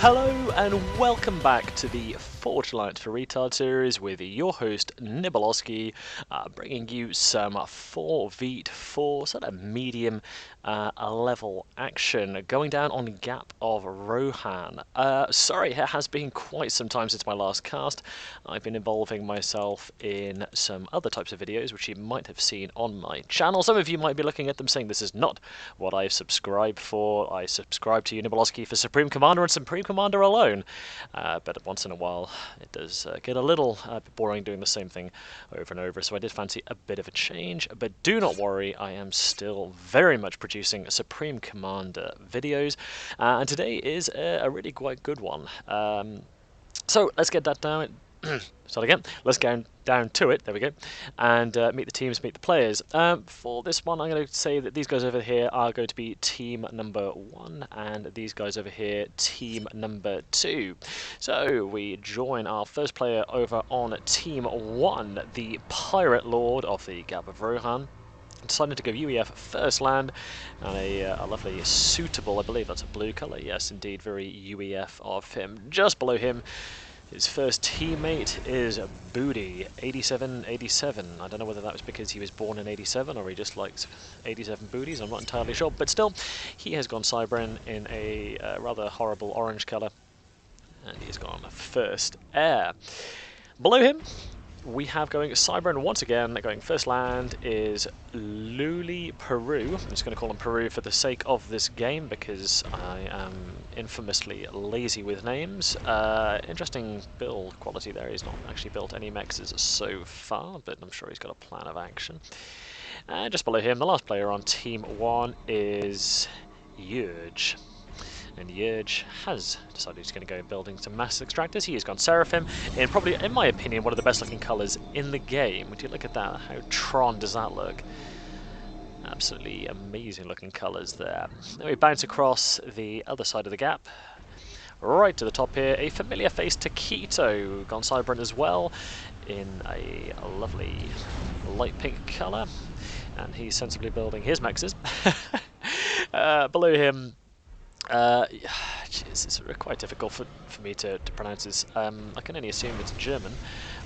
Hello and welcome back to the Forge Alliance for Retard series with your host Nibelosky, bringing you some 4v4 sort of medium level action going down on Gap of Rohan. Sorry, it has been quite some time since my last cast. I've been involving myself in some other types of videos which you might have seen on my channel. Some of you might be looking at them saying this is not what I subscribe for. I subscribe to you, Nibelosky, for Supreme Commander and Supreme Commander alone. But once in a while it does get a little boring doing the same thing over and over, so I did fancy a bit of a change. But do not worry, I am still very much producing Supreme Commander videos, and today is a really quite good one. So let's get that down. Start again. Let's go down to it. There we go. And meet the teams, meet the players. For this one, I'm going to say that these guys over here are going to be team number 1, and these guys over here, team number 2. So we join our first player over on team 1, the Pirate Lord of the Gap of Rohan. Decided to go UEF first land, and a lovely suitable, I believe that's a blue colour, yes indeed, very UEF of him. Just below him, his first teammate is Booty, 8787. I don't know whether that was because he was born in 87 or he just likes 87 booties, I'm not entirely sure, but still, he has gone Cybran in a rather horrible orange colour, and he has gone first air. Below him, we have going Cybran once again. Going first land is Luli Peru. I'm just going to call him Peru for the sake of this game because I am infamously lazy with names. Interesting build quality there. He's not actually built any mexes so far, but I'm sure he's got a plan of action. And just below him, the last player on team 1 is Yurge. And Yurge has decided he's going to go building some mass extractors. He has gone Seraphim in probably, in my opinion, one of the best looking colours in the game. Would you look at that? How Tron does that look? Absolutely amazing looking colours there. Then we bounce across the other side of the gap. Right to the top here, a familiar face, Taquito, gone Cybran as well, in a lovely light pink colour. And he's sensibly building his mexes. Below him, it's quite difficult for me to pronounce this. I can only assume it's German,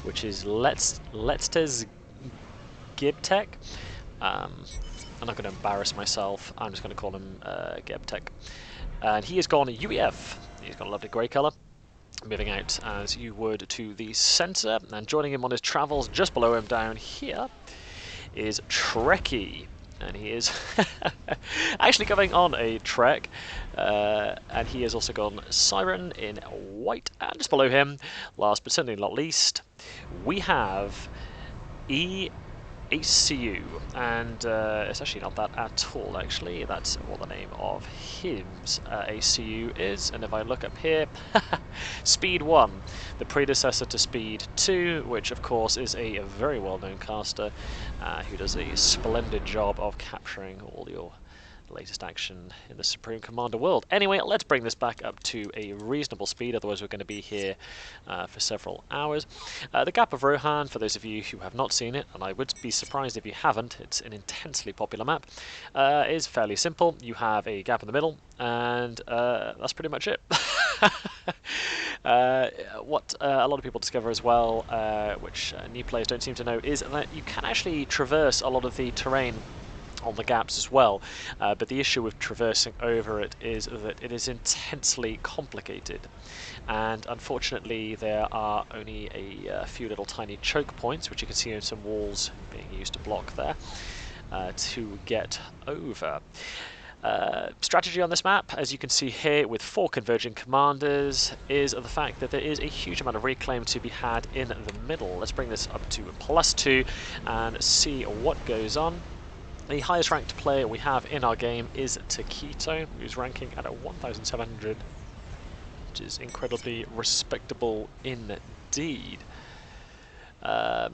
which is Letztes Gibtek. I'm not going to embarrass myself. I'm just going to call him Gebtek. And he has gone UEF. He's got a lovely grey colour. Moving out as you would to the centre, and joining him on his travels just below him down here is Trekkie. And he is actually going on a trek, and he has also gone Siren in white. And just below him, last but certainly not least, we have EACU, and it's actually not that at all, actually. That's what the name of his ACU is. And if I look up here, Speed 1, the predecessor to Speed 2, which of course is a very well-known caster who does a splendid job of capturing all your latest action in the Supreme Commander world. Anyway, let's bring this back up to a reasonable speed, otherwise we're going to be here for several hours. The Gap of Rohan, for those of you who have not seen it, and I would be surprised if you haven't, it's an intensely popular map, is fairly simple. You have a gap in the middle, and that's pretty much it. What a lot of people discover as well, which new players don't seem to know, is that you can actually traverse a lot of the terrain on the gaps as well, but the issue with traversing over it is that it is intensely complicated, and unfortunately there are only a few little tiny choke points, which you can see in some walls being used to block there, to get over. Strategy on this map, as you can see here with 4 converging commanders, is the fact that there is a huge amount of reclaim to be had in the middle. Let's bring this up to +2 and see what goes on. The highest ranked player we have in our game is Taquito, who's ranking at a 1,700, which is incredibly respectable indeed. Where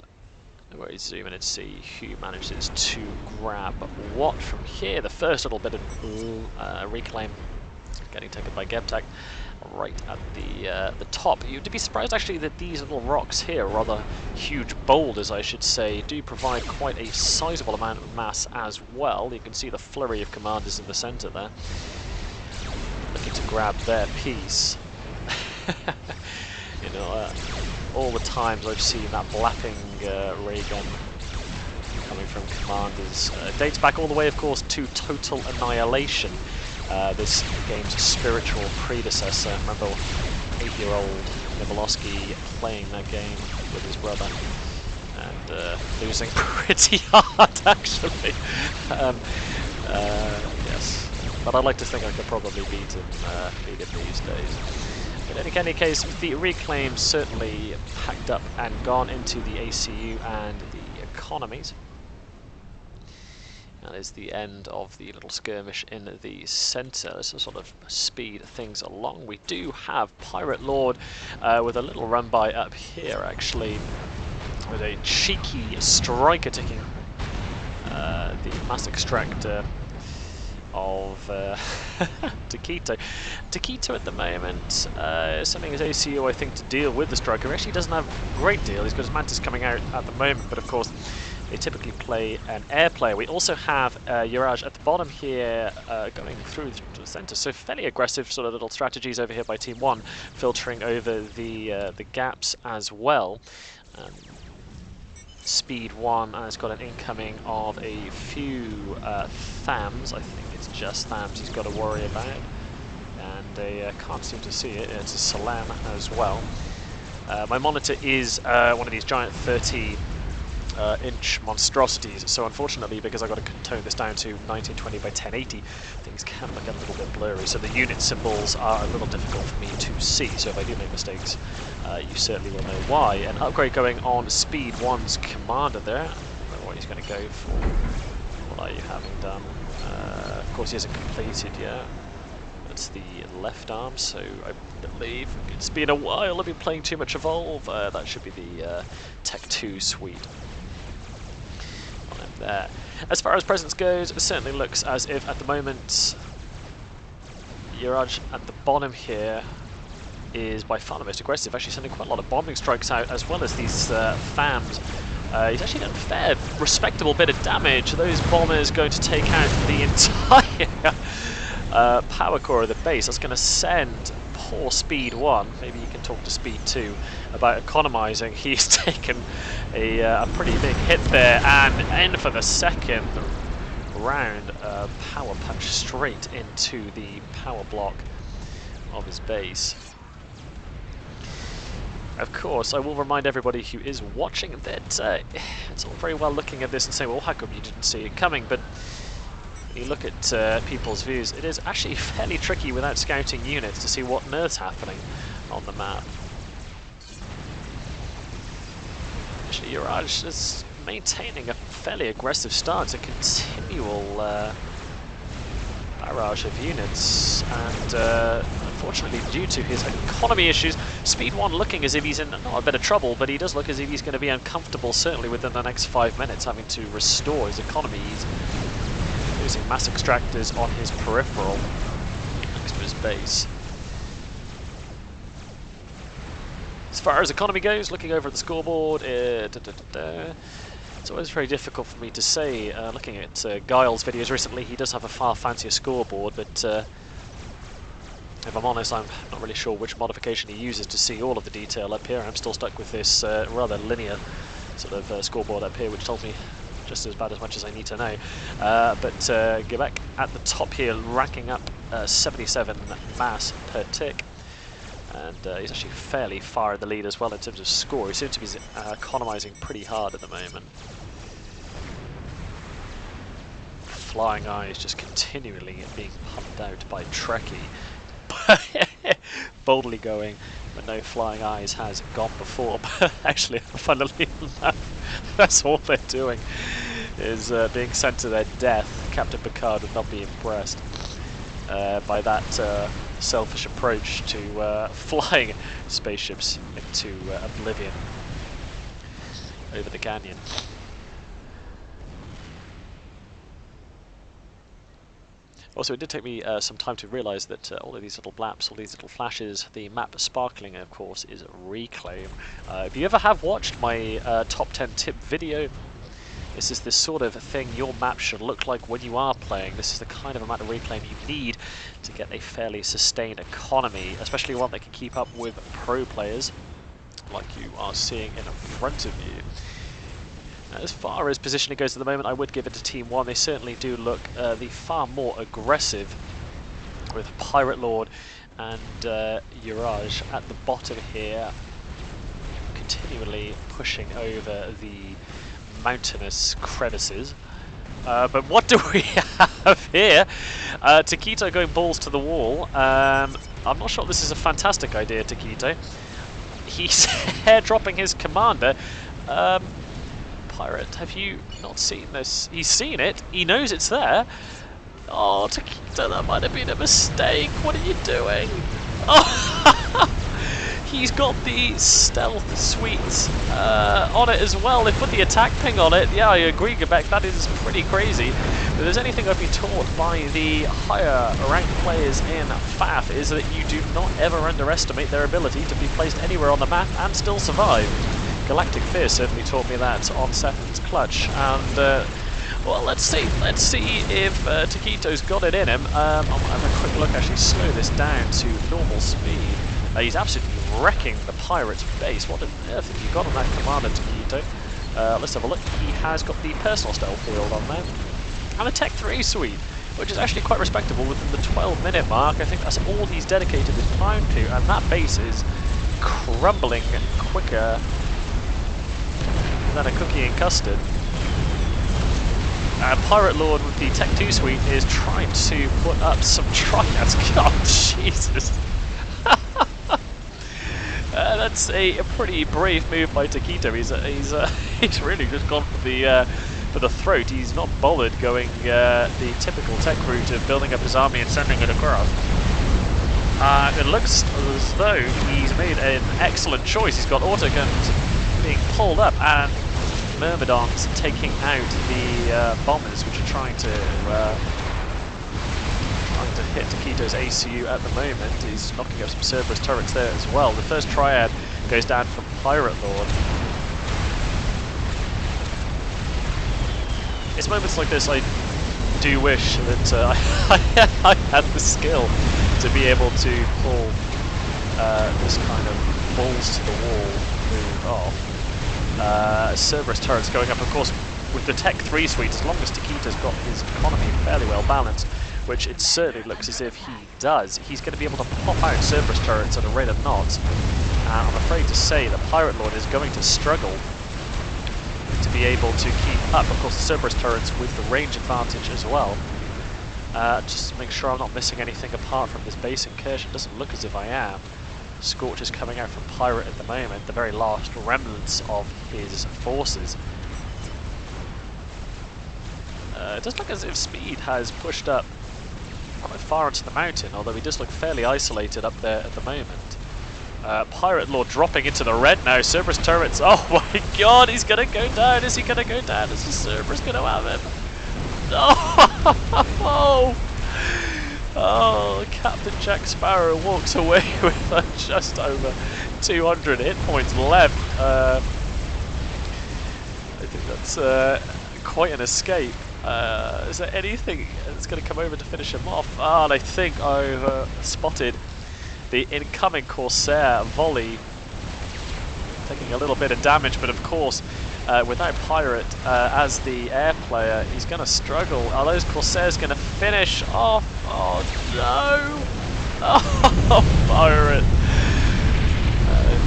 we zoom in and see who manages to grab what from here. The first little bit of reclaim getting taken by Gebtek right at the top. You'd be surprised actually that these little rocks here, rather huge boulders I should say, do provide quite a sizable amount of mass as well. You can see the flurry of commanders in the centre there, looking to grab their piece. You know, all the times I've seen that blapping ray gun coming from commanders dates back all the way, of course, to Total Annihilation, this game's spiritual predecessor. I remember 8-year-old Nibelosky playing that game with his brother and losing pretty hard, actually. Yes, but I'd like to think I could probably beat him these days. But in any case, the Reclaim certainly packed up and gone into the ACU and the economies. That is the end of the little skirmish in the centre. This will sort of speed things along. We do have Pirate Lord with a little run by up here, actually, with a cheeky striker taking the mass extractor of Taquito. Taquito at the moment sending his ACU, I think, to deal with the striker. He actually doesn't have a great deal. He's got his Mantis coming out at the moment, but of course they typically play an air player. We also have Uraj at the bottom here going through to the centre, so fairly aggressive sort of little strategies over here by Team 1, filtering over the gaps as well. Speed 1 has got an incoming of a few THAMs. I think it's just THAMs he's got to worry about, and I can't seem to see it. It's a Salam as well. My monitor is one of these giant 30-inch monstrosities, so unfortunately, because I've got to tone this down to 1920 by 1080, things can look a little bit blurry, so the unit symbols are a little difficult for me to see, so if I do make mistakes, you certainly will know why. An upgrade going on Speed 1's commander there. I don't know what he's going to go for. What are you having done? Of course he hasn't completed yet. That's the left arm, so I believe it's been a while. I've been playing too much Evolve. That should be the Tech 2 suite. There. As far as presence goes, it certainly looks as if at the moment Uraj at the bottom here is by far the most aggressive, actually sending quite a lot of bombing strikes out as well as these THAMs. He's actually done a fair, respectable bit of damage. Those bombers going to take out the entire power core of the base. That's going to send poor Speed 1, maybe you can talk to Speed 2 about economizing. He's taken a pretty big hit there, and in for the second round, power punch straight into the power block of his base. Of course, I will remind everybody who is watching that it's all very well looking at this and saying, well, how come you didn't see it coming? But when you look at people's views, it is actually fairly tricky without scouting units to see what on earth's happening on the map. Actually, Uraj is maintaining a fairly aggressive stance, a continual barrage of units, and unfortunately, due to his economy issues, Speed 1 looking as if he's in not a bit of trouble, but he does look as if he's going to be uncomfortable, certainly within the next 5 minutes, having to restore his economy. He's using mass extractors on his peripheral next to his base. As far as economy goes, looking over at the scoreboard, it's always very difficult for me to say. Looking at Guile's videos recently, he does have a far fancier scoreboard, but if I'm honest, I'm not really sure which modification he uses to see all of the detail up here. I'm still stuck with this rather linear sort of scoreboard up here, which tells me just about as much as I need to know. But Gebek at the top here, racking up 77 mass per tick. And he's actually fairly far in the lead as well in terms of score. He seems to be economizing pretty hard at the moment. Flying Eyes just continually being pumped out by Trekkie. Boldly going, but no Flying Eyes has gone before. But actually, funnily enough, that's all they're doing, is being sent to their death. Captain Picard would not be impressed by that selfish approach to flying spaceships into oblivion over the canyon. Also, it did take me some time to realise that all of these little blaps, all these little flashes, the map sparkling, of course, is Reclaim. If you ever have watched my top 10 tip video, This is the sort of thing your map should look like when you are playing. This is the kind of amount of reclaim you need to get a fairly sustained economy, especially one that can keep up with pro players like you are seeing in front of you. As far as positioning goes at the moment, I would give it to Team 1. They certainly do look the far more aggressive, with Pirate Lord and Urage at the bottom here, continually pushing over the mountainous crevices. But what do we have here? Taquito going balls to the wall. I'm not sure this is a fantastic idea, Taquito. He's airdropping his commander. Pirate, have you not seen this? He's seen it. He knows it's there. Oh, Taquito, that might have been a mistake. What are you doing? Oh! He's got the stealth suite on it as well. They put the attack ping on it. Yeah, I agree, Gebek. That is pretty crazy. But there's anything I've been taught by the higher ranked players in FAF is that you do not ever underestimate their ability to be placed anywhere on the map and still survive. Galactic Fear certainly taught me that on Sethan's Clutch. And well, let's see if Taquito's got it in him. I'll have a quick look. Actually, slow this down to normal speed. He's absolutely wrecking the pirate's base. What on earth have you got on that commander, Taquito? Let's have a look. He has got the personal stealth field on there. And a Tech 3 suite, which is actually quite respectable within the 12-minute mark. I think that's all he's dedicated his time to, and that base is crumbling quicker than a cookie in custard. Pirate Lord with the Tech 2 suite is trying to put up some triads. God, Jesus. That's a pretty brave move by Taquito. He's really just gone for the throat. He's not bothered going the typical tech route of building up his army and sending it across. It looks as though he's made an excellent choice. He's got autoguns being pulled up and Myrmidons taking out the bombers, which are trying to hit Taquito's ACU at the moment. He's knocking up some Cerberus turrets there as well. The first triad goes down from Pirate Lord. It's moments like this I do wish that I had the skill to be able to pull this kind of balls to the wall move off. Cerberus turrets going up, of course, with the Tech 3 suite. As long as Taquito's got his economy fairly well balanced, which it certainly looks as if he does, he's going to be able to pop out Cerberus turrets at a rate of knots. I'm afraid to say that Pirate Lord is going to struggle to be able to keep up. Of course, the Cerberus turrets with the range advantage as well. Just to make sure I'm not missing anything apart from this base incursion. Doesn't look as if I am. Scorch is coming out from Pirate at the moment, the very last remnants of his forces. It does look as if Speed has pushed up quite far into the mountain, although he does look fairly isolated up there at the moment. Pirate Lord dropping into the red now. Cerberus turrets. Oh my god, he's going to go down. Is he going to go down? Is the Cerberus going to have him? Oh! Oh, Captain Jack Sparrow walks away with just over 200 hit points left. I think that's quite an escape. Is there anything that's going to come over to finish him off? Ah, and I think I've spotted the incoming Corsair volley, taking a little bit of damage, but of course, without Pirate as the air player, he's going to struggle. Are those Corsairs going to finish off? Oh no! Oh, Pirate!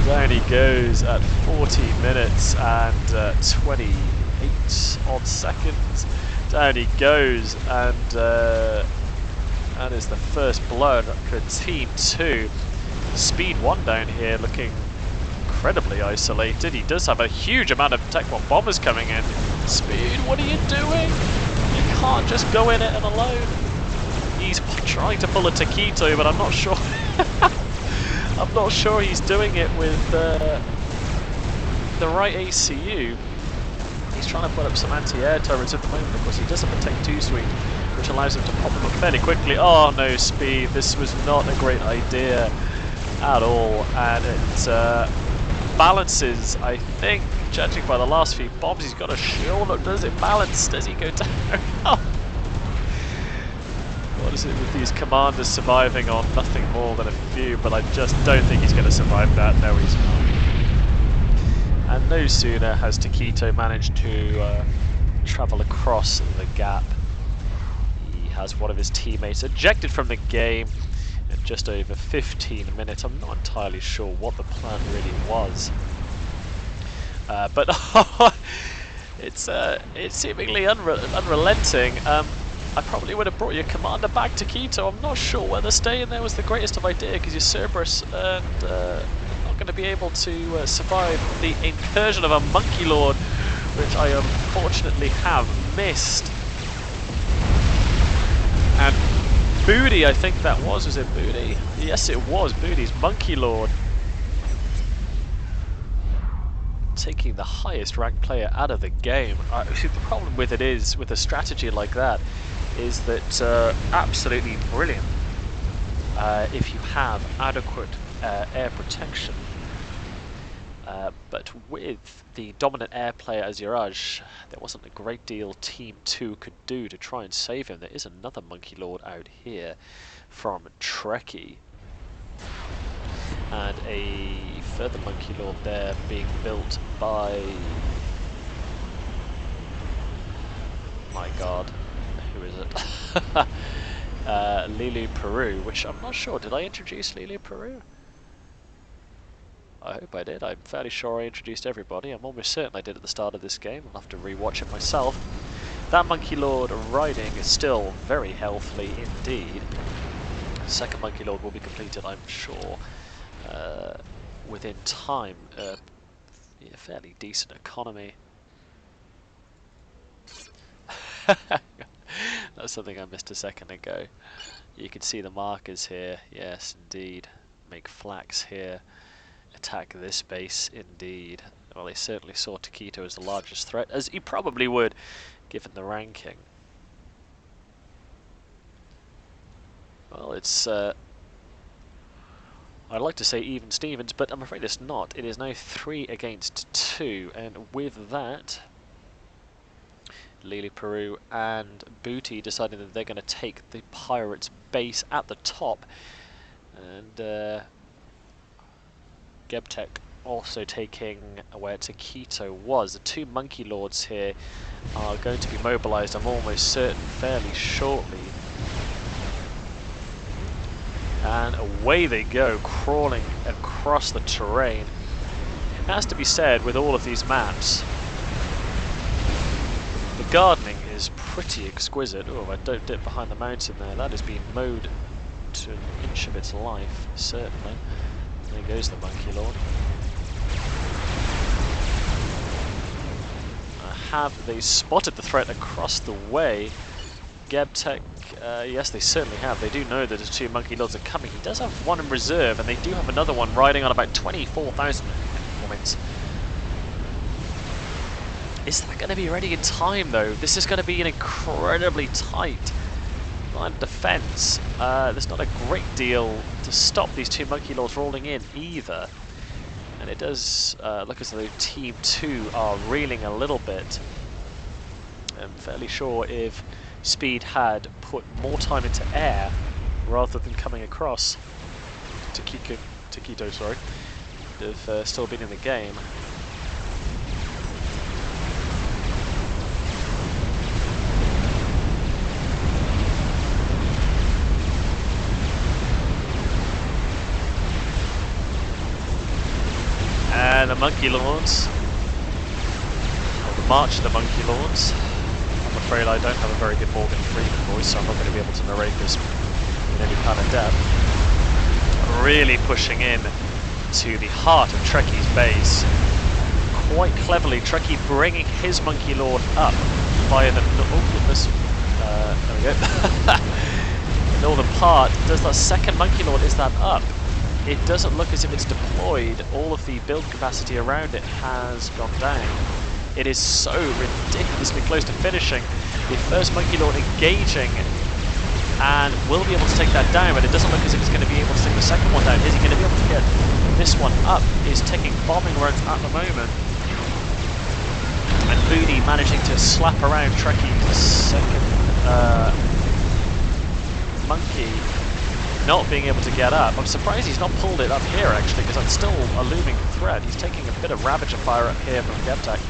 Down he goes at 40 minutes and 28 odd seconds. Down he goes, and that is the first blood for Team 2. Speed 1 down here looking incredibly isolated. He does have a huge amount of Tech 1 bombers coming in. Speed, what are you doing? You can't just go in it and alone. He's trying to pull a Taquito, but I'm not sure. I'm not sure he's doing it with the right ACU. He's trying to put up some anti-air turrets at the moment. Of course, he does have a Tech 2 suite, which allows him to pop them up fairly quickly. Oh no, Speed! This was not a great idea at all, and it balances, I think, judging by the last few bombs, he's got a shield. Does it balance? Does he go down? What is it with these commanders surviving on nothing more than a few? But I just don't think he's going to survive that. No, he's not. And no sooner has Taquito managed to travel across the gap, he has one of his teammates ejected from the game in just over 15 minutes. I'm not entirely sure what the plan really was. But it's seemingly unrelenting. I probably would have brought your commander back to Quito. I'm not sure whether staying there was the greatest of idea, because you're Cerberus and not going to be able to survive the incursion of a Monkey Lord, which I unfortunately have missed. And Booty, I think that was it Booty? Yes, it was Booty's Monkey Lord, taking the highest ranked player out of the game. The problem with it is, with a strategy like that, is that absolutely brilliant if you have adequate air protection. But with the dominant air player as Yaraj, there wasn't a great deal Team 2 could do to try and save him. There is another Monkey Lord out here from Trekkie. And a further Monkey Lord there being built by... my god, who is it? Lilu Peru, which I'm not sure, did I introduce Lilu Peru? I hope I did. I'm fairly sure I introduced everybody. I'm almost certain I did at the start of this game. I'll have to rewatch it myself. That Monkey Lord riding is still very healthily indeed. Second Monkey Lord will be completed, I'm sure, within time. Yeah, fairly decent economy. That's something I missed a second ago. You can see the markers here. Yes, indeed. Make flax here. Attack this base, indeed. Well, they certainly saw Taquito as the largest threat, as he probably would, given the ranking. Well, it's... I'd like to say even Stevens, but I'm afraid it's not. It is now 3 against 2, and with that, Lily Peru and Booty deciding that they're going to take the Pirates' base at the top, and Gebtek also taking where Taquito was. The 2 Monkey Lords here are going to be mobilized, I'm almost certain, fairly shortly. And away they go, crawling across the terrain. It has to be said, with all of these maps, the gardening is pretty exquisite. Oh, I don't dip behind the mountain there. That has been mowed to an inch of its life, certainly. There goes the Monkey Lord. Have they spotted the threat across the way? Gebtek, yes, they certainly have. They do know that his 2 Monkey Lords are coming. He does have one in reserve, and they do have another one riding on about 24,000 points. Is that going to be ready in time, though? This is going to be an incredibly tight line of defence. There's not a great deal to stop these 2 Monkey Lords rolling in either. And it does look as though Team 2 are reeling a little bit. I'm fairly sure if Speed had put more time into air rather than coming across, Taquito, sorry, would have still been in the game. And the Monkey Lords, or the March of the Monkey Lords. I'm afraid I don't have a very good Morgan Freeman voice, so I'm not going to be able to narrate this in any kind of depth. Really pushing in to the heart of Trekkie's base. Quite cleverly, Trekkie bringing his Monkey Lord up via the... oh goodness. There we go. The northern part. Does that second Monkey Lord, is that up? It doesn't look as if it's deployed. All of the build capacity around it has gone down. It is so ridiculously close to finishing. The first Monkey Lord engaging and will be able to take that down, but it doesn't look as if it's going to be able to take the second one down. Is he going to be able to get this one up? He's taking bombing runs at the moment. And Booty managing to slap around Trekkie's second monkey, not being able to get up. I'm surprised he's not pulled it up here actually, because that's still a looming threat. He's taking a bit of Ravager fire up here from Gebtek.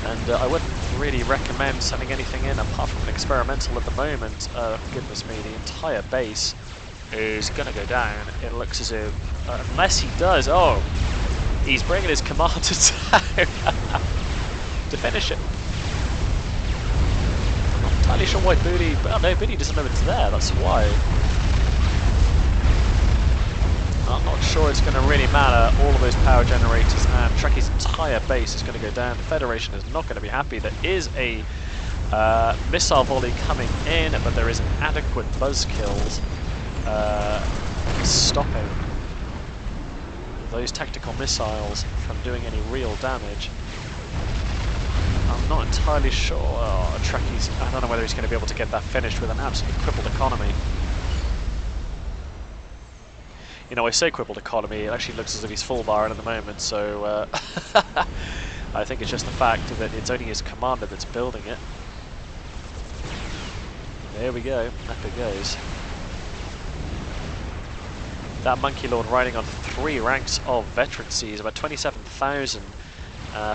And I wouldn't really recommend sending anything in apart from an experimental at the moment. Goodness me, the entire base is going to go down. It looks as if, unless he does, oh, he's bringing his commander down to finish it. I'm not entirely sure why Booty, well no, Booty doesn't know it's there, that's why. I'm not sure it's going to really matter. All of those power generators and Trekkie's entire base is going to go down. The Federation is not going to be happy. There is a missile volley coming in, but there isn't adequate buzzkills stopping those tactical missiles from doing any real damage. I'm not entirely sure. Oh, Trekkie's, I don't know whether he's going to be able to get that finished with an absolutely crippled economy. You know, I say crippled economy, it actually looks as if he's full barren at the moment, so I think it's just the fact that it's only his commander that's building it. There we go, up it goes. That Monkey Lord riding on 3 ranks of veterancies, about 27,000,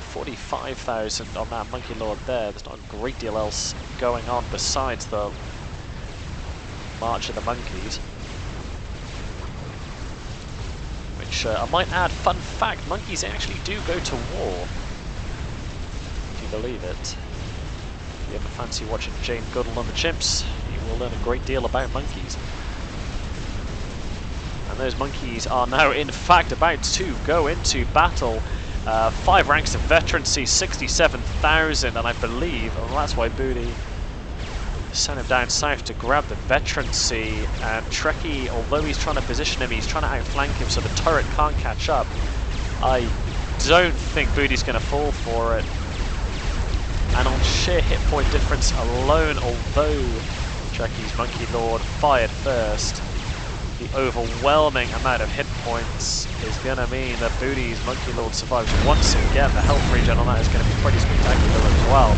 45,000 on that Monkey Lord there. There's not a great deal else going on besides the March of the Monkeys. Which, I might add, fun fact, monkeys actually do go to war. If you believe it. If you ever fancy watching Jane Goodall on the Chimps, you will learn a great deal about monkeys. And those monkeys are now, in fact, about to go into battle. 5 ranks of veterancy, 67,000, and I believe, well, that's why Booty sent him down south to grab the veterancy. And Trekkie, although he's trying to position him, he's trying to outflank him so the turret can't catch up. I don't think Booty's going to fall for it. And on sheer hit point difference alone, although Trekkie's Monkey Lord fired first, the overwhelming amount of hit points is going to mean that Booty's Monkey Lord survives once again. The health regen on that is going to be pretty spectacular as well.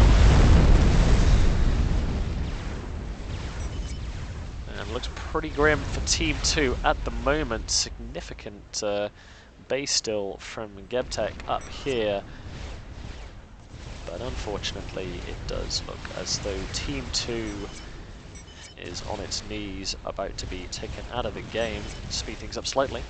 And looks pretty grim for Team 2 at the moment. Significant base still from Gebtek up here. But unfortunately it does look as though Team 2 is on its knees, about to be taken out of the game. Speed things up slightly.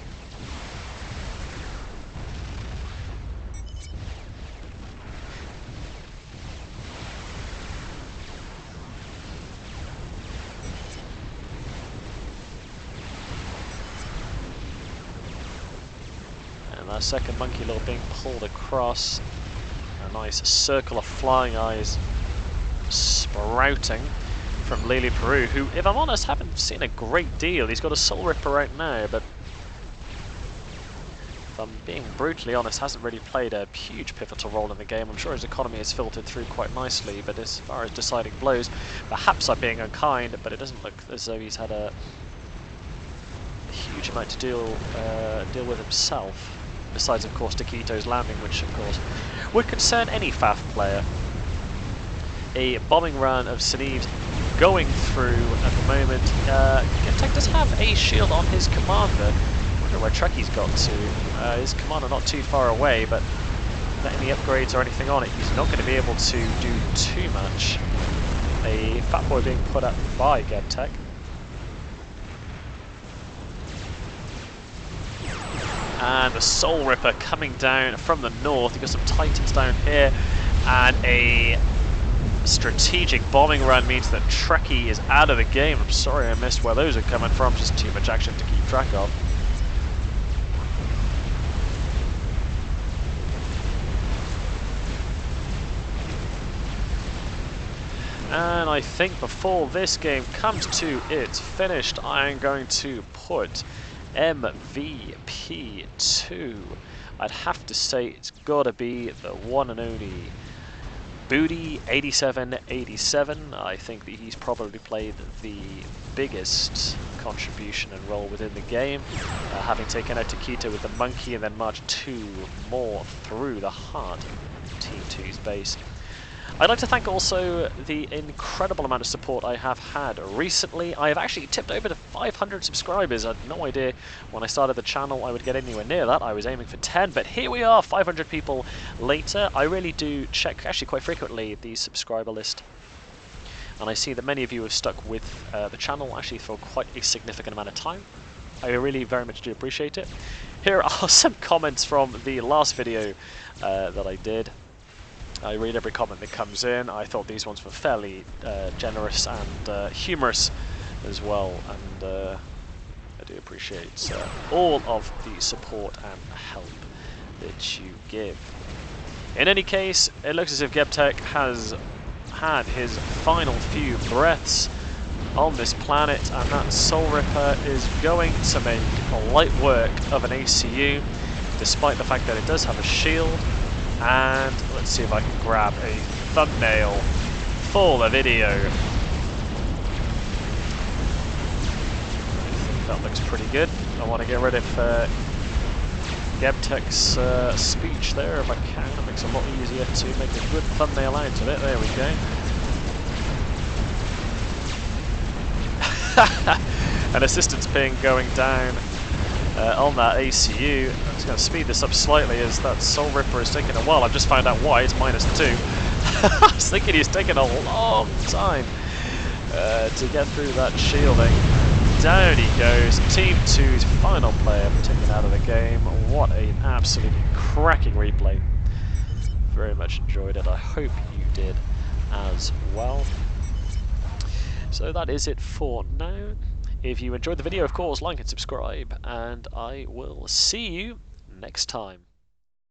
And that second Monkey Lord being pulled across. A nice circle of flying eyes sprouting from Lily Peru, who, if I'm honest, haven't seen a great deal. He's got a Soul Ripper right now, but if I'm being brutally honest, hasn't really played a huge pivotal role in the game. I'm sure his economy has filtered through quite nicely, but as far as deciding blows, perhaps I'm being unkind, but it doesn't look as though he's had a huge amount to deal with himself. Besides, of course, Taquito's landing, which, of course, would concern any FAF player. A bombing run of Sineves going through at the moment. Gebtek does have a shield on his commander. I wonder where Trekkie's got to. His commander not too far away, but without any upgrades or anything on it, he's not going to be able to do too much. A Fat Boy being put up by Gebtek. And the Soul Ripper coming down from the north. You've got some Titans down here, and a strategic bombing run means that Trekkie is out of the game. I'm sorry I missed where those are coming from, just too much action to keep track of. And I think before this game comes to its finish, I'm going to put MVP 2. I'd have to say it's got to be the one and only Booty 8787. I think that he's probably played the biggest contribution and role within the game, having taken out Takita with the monkey and then marched 2 more through the heart of Team 2's base. I'd like to thank also the incredible amount of support I have had recently. I have actually tipped over to 500 subscribers. I had no idea when I started the channel I would get anywhere near that. I was aiming for 10, but here we are, 500 people later. I really do check, actually quite frequently, the subscriber list. And I see that many of you have stuck with the channel actually for quite a significant amount of time. I really very much do appreciate it. Here are some comments from the last video that I did. I read every comment that comes in. I thought these ones were fairly generous and humorous as well, and I do appreciate all of the support and help that you give. In any case, it looks as if Gebtek has had his final few breaths on this planet, and that Soul Ripper is going to make light work of an ACU, despite the fact that it does have a shield. And let's see if I can grab a thumbnail for the video. I think that looks pretty good. I want to get rid of Gebtek's speech there if I can. It makes it a lot easier to make a good thumbnail out of it. There we go. An assistance ping going down on that ACU. I'm just going to speed this up slightly as that Soul Ripper is taking a while. I've just found out why. It's -2. I was thinking he's taking a long time to get through that shielding. Down he goes. Team 2's final player taken out of the game. What an absolutely cracking replay. Very much enjoyed it. I hope you did as well. So that is it for now. If you enjoyed the video, of course, like and subscribe, and I will see you next time.